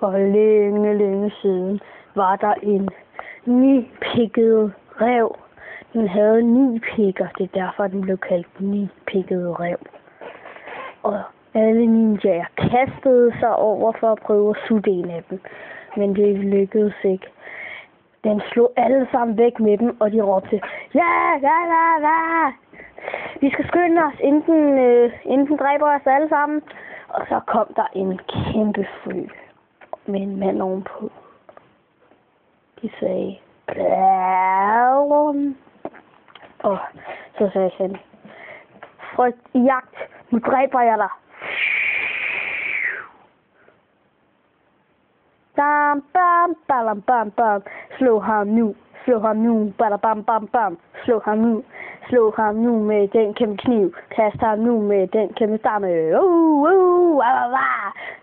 For længe siden var der en nipikket ræv. Den havde 9 pikker, det er derfor den blev kaldt nipikket ræv. Og alle ninjaer kastede sig over for at prøve at sutte en af dem. Men det lykkedes ikke. Den slog alle sammen væk med dem, og de råbte, ja, vi skal skynde os, inden den dræber os alle sammen. Og så kom der en kæmpe fly med en mand ovenpå. De sagde, blærum. Og så sagde han, frygt i jagt, nu dræber jeg dig. Bam, bam, bam, bam, bam. Slå ham nu, bam, bam, bam. Slå ham nu med den kæmpe kniv. Kast ham nu med den kæmpe stamme.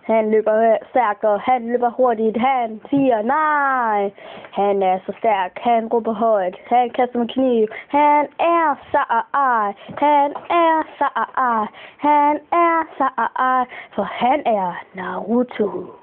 Han løber stærkere, han løber hurtigt, han siger nej. Han er så stærk, han råber højt, han kaster med kniv. Han er så for han er Naruto.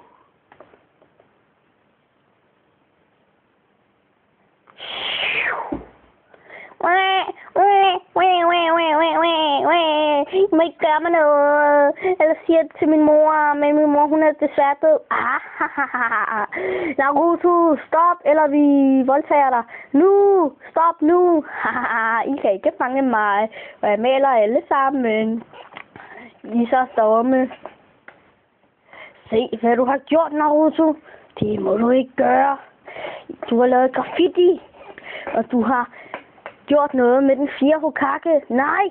I må ikke gøre mig noget. Eller siger det til min mor, men min mor hun er desværre død. Naruto, stop, eller vi voldtager dig. Nu, stop nu. I kan ikke fange mig. Og jeg maler alle sammen. I er så dumme. Se, hvad du har gjort, Naruto. Det må du ikke gøre. Du har lavet graffiti. Og du har gjort noget med den 4. Hokage. Nej!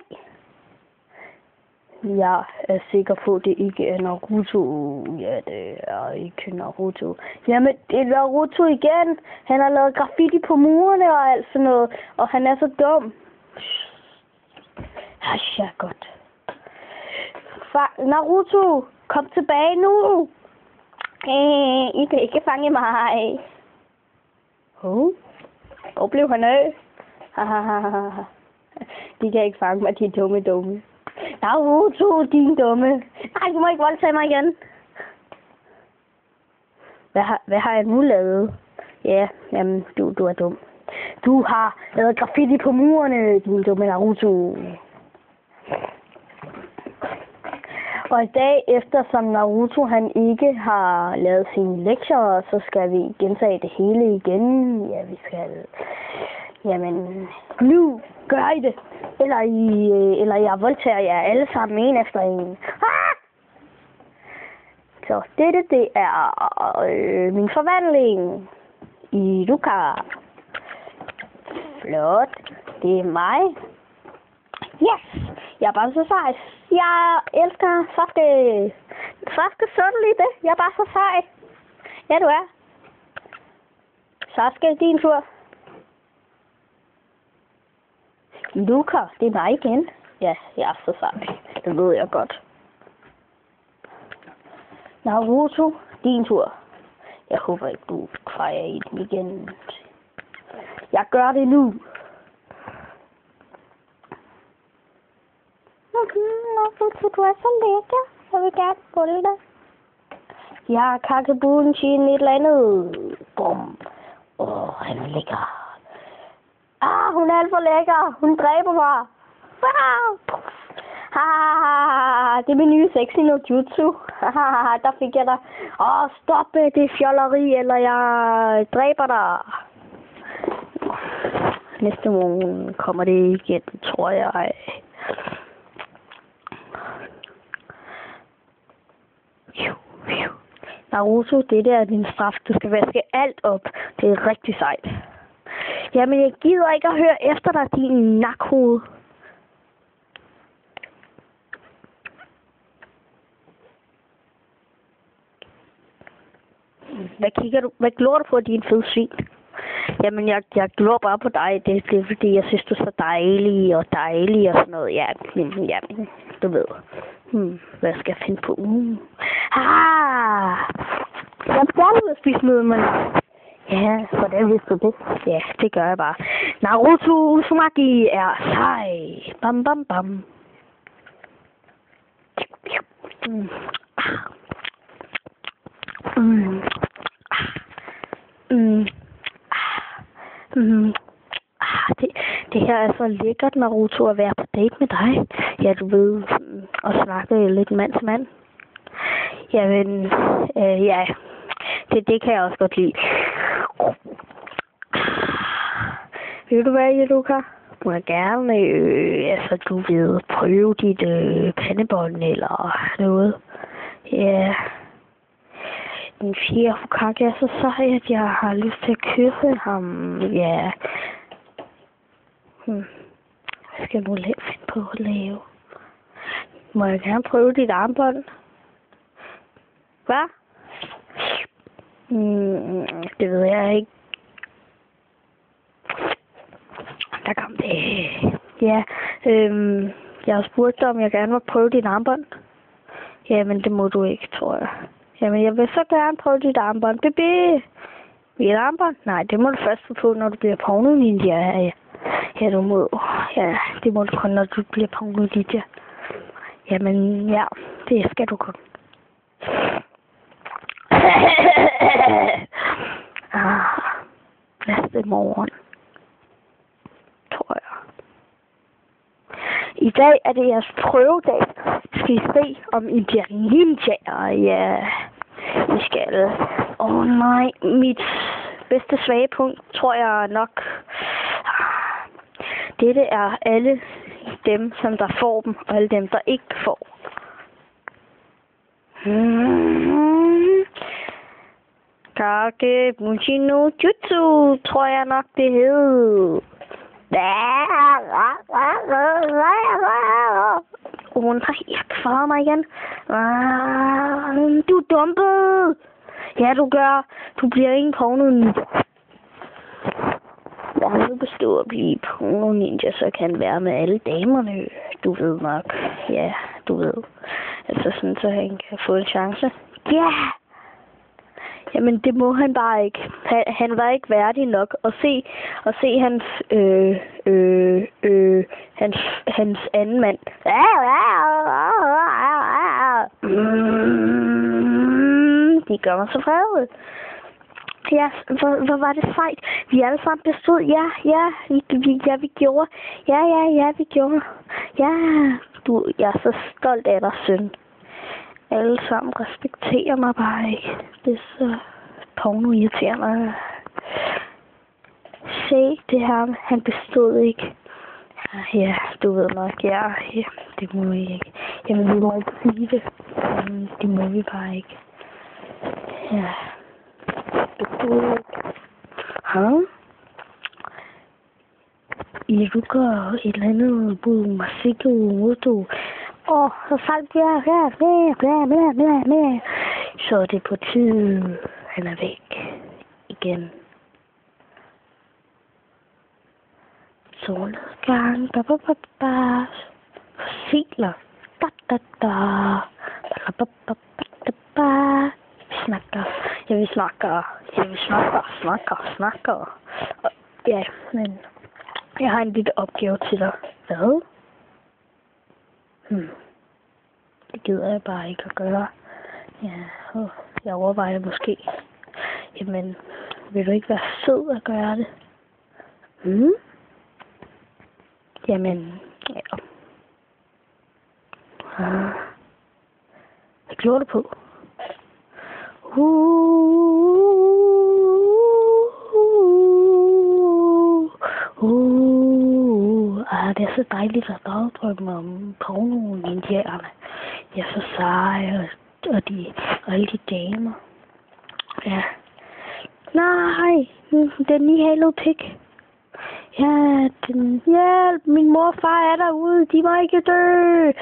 Jeg er sikker på, at det ikke er Naruto. Ja, det er ikke Naruto. Jamen, det er Naruto igen. Han har lavet graffiti på murene og alt sådan noget. Og han er så dum. Ja, godt. Naruto, kom tilbage nu. I kan ikke fange mig. Hvor blev han af? De kan ikke fange mig, de er dumme. Naruto, din dumme. Nej, du må ikke voldtage mig igen. Hvad har jeg nu lavet? Ja, jamen, du er dum. Du har lavet graffiti på murene, din dumme Naruto. Og i dag, eftersom Naruto han ikke har lavet sine lektier, så skal vi gentage det hele igen. Ja, vi skal... Jamen, nu gør I det. Eller jeg voldtager jer alle sammen en efter en. Så det er min forvandling i Luka. Flot. Det er mig. Yes! Jeg er bare så sej. Jeg elsker Sasuke. Sasuke, så du lige det? Jeg er bare så sej. Ja, du er. Sasuke, din tur. Luka, det er mig igen. Ja, jeg er så sej. Det ved jeg godt. Naruto, din tur. Jeg håber ikke, du kvejer i den igen. Jeg gør det nu. Naruto, du er så lækker. Jeg vil gerne bolle dig. Jeg har Kakebunchi et eller andet. Bum. Han er lækker. Hun er alt for lækker. Hun dræber mig. Det er min nye sexy no jutsu. Der fik jeg dig. Stop det fjolleri, eller jeg dræber dig. Næste morgen kommer det igen, tror jeg. Naruto, det der er din straf. Du skal vaske alt op. Det er rigtig sejt. Jamen, jeg gider ikke at høre efter dig, din nakhoved. Hvad glor du på, din fede svin? Jamen, jeg glor bare på dig. Det er fordi, jeg synes, du er så dejlig og sådan noget. Ja, du ved. Hvad skal jeg finde på? Jeg vil gerne ud og spise med mig. Ja, hvordan vidste du det? Ja, det gør jeg bare. Naruto Uzumaki er sej. Bam, bam, bam. Det her er så lækkert, Naruto, at være på date med dig. Ja, du ved, og snakke lidt mand til mand. Jamen, ja, det kan jeg også godt lide. Ved du hvad, Jeluka? Må jeg gerne, altså du ved, prøve dit pandebånd eller noget. Ja. Den 4. Hokage er så sej, at jeg har lyst til at kysse ham. Ja. Hvad skal jeg nu finde på at lave? Må jeg gerne prøve dit armbånd? Hvad? Det ved jeg ikke. Der kom det. Ja, jeg har spurgt dig, om jeg gerne må prøve dit armbånd. Jamen, det må du ikke, tror jeg. Jamen, jeg vil så gerne prøve dit armbånd. Baby! Mit armbånd? Nej, det må du først få på, når du bliver porno-ninja. Ja, du må. Ja, det må du kun, når du bliver porno-ninja. Jamen, ja, det skal du kun. Næste morgen. Tror jeg. I dag er det jeres prøvedag. Skal I se, om I bliver ninjaer? Ja, vi skal. Nej, mit bedste svage punkt, tror jeg nok. Dette er alle dem, som der får dem, og alle dem, der ikke får. Kage Bushi no Jutsu, tror jeg nok det hed. Nej, jeg kvarer mig igen. Du er dumpet. Ja, du gør. Du bliver ikke en porno-ninja. Jeg har nu bestået at blive porno-ninja, så kan han være med alle damerne. Du ved nok. Ja, du ved. Altså sådan, så han kan få en chance. Ja! Yeah! Jamen, det må han bare ikke. Han var ikke værdig nok at se hans anden mand. De gør mig så vrede. Ja, hvor var det sejt. Vi alle sammen bestod. Ja, vi gjorde. Ja, vi gjorde. Ja, jeg er så stolt af dig, søn. Alle sammen respekterer mig bare ikke. Det er så porno-irriterende. Se, det her, han bestod ikke. Ja, du ved nok, ja, det må vi ikke. Jamen, vi må ikke sige det. Det må vi bare ikke. Ja. Bestod ikke. I lukker et eller andet på Masiko Moto. Så faldt jeg her. Så er det på tide, han er væk igen. Solnedgang, fossiler, vi snakker. Ja, men jeg har en lille opgave til dig. Hvad? Det gider jeg bare ikke at gøre. Ja, jeg overvejer måske. Jamen, vil du ikke være sød at gøre det? Jamen, ja. Hvad gjorde du på? Det er så dejligt at dagdrømme om porno-ninjaerne. De er så seje, og alle de damer. Ja. Nej, den i Halo Pig. Ja, hjælp, min mor og far er derude, de må ikke dø.